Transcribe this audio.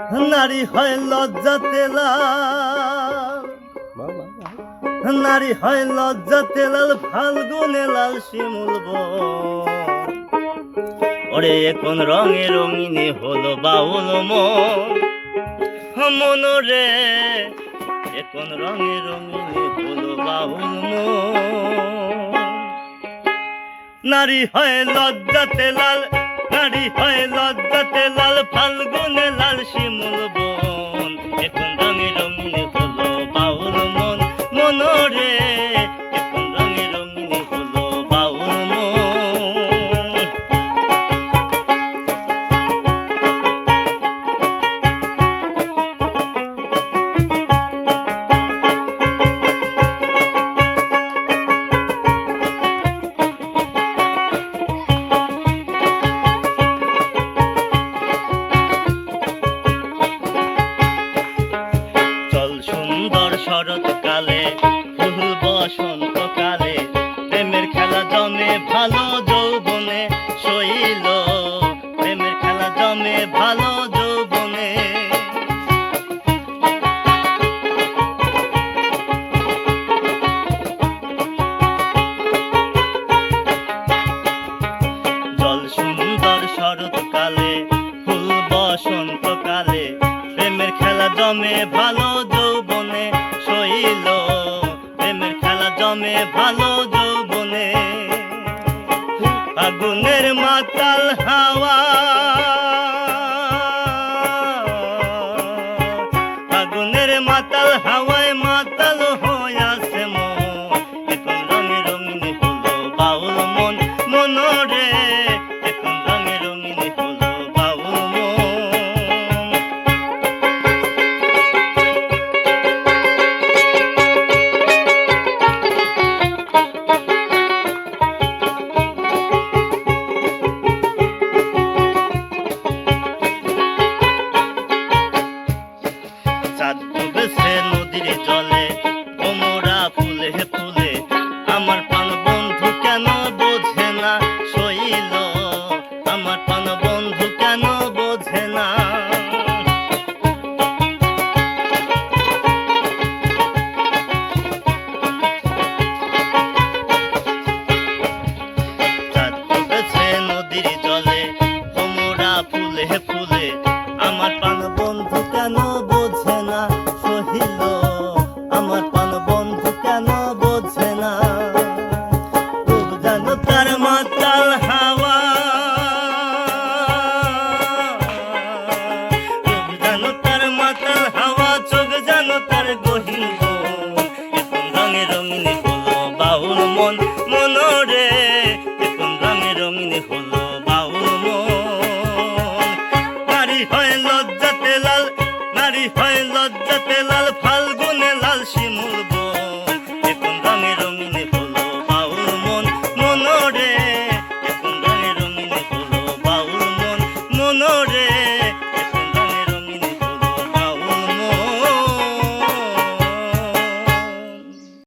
নারী হয় লজ্জাতে লাল, নারী হয় লজ্জাতে লাল, ফাল্গুনে লাল শিমুল বন। ওরে কোন রঙে রঙিনে হলো বাউল মন রে, কোন রঙে রঙিনে হলো বাউল মন। নারী হয় লজ্জাতে লাল, নারী হয় লজ্জাতে লাল, ফাল্গুনে লাল শিমুল বন। এখন রঙে রঙিনে হলো বাউল মন রে, এখন রঙে রঙিনে হলো বাউল মন। সুন্দর শরৎকালে ফুল বসন্তকালে, প্রেমের খেলা জমে ভালো যৌবনে শৈল, প্রেমের খেলা জমে ভালো যৌবনে। জল সুন্দর শরৎকালে ফুল বসন্তকালে, প্রেমের খেলা জমে ভালো যৌবনে শৈল, প্রেমের খেলা জমে ভালো যৌবনে। আগুনের মাতাল হাওয়া, আগুনের মাতাল হাওয়ায় মাতাল হইয়াছে মন। এখন রঙে রঙিনে হলো বাউল মন রে, এখন রঙে রঙিনে হলো বাউল মন। চাঁদ ডুবেছে নদীর জলে, ভোমরা ফুলে ফুলে, আমার প্রাণ বন্ধু কেন বোঝে না শৈল, আমার প্রাণ বন্ধু কেন বোঝে না। চাঁদ ডুবেছে নদীর জলে, ভোমরা ফুলে ফুলে, আমার প্রাণ বন্ধু কেন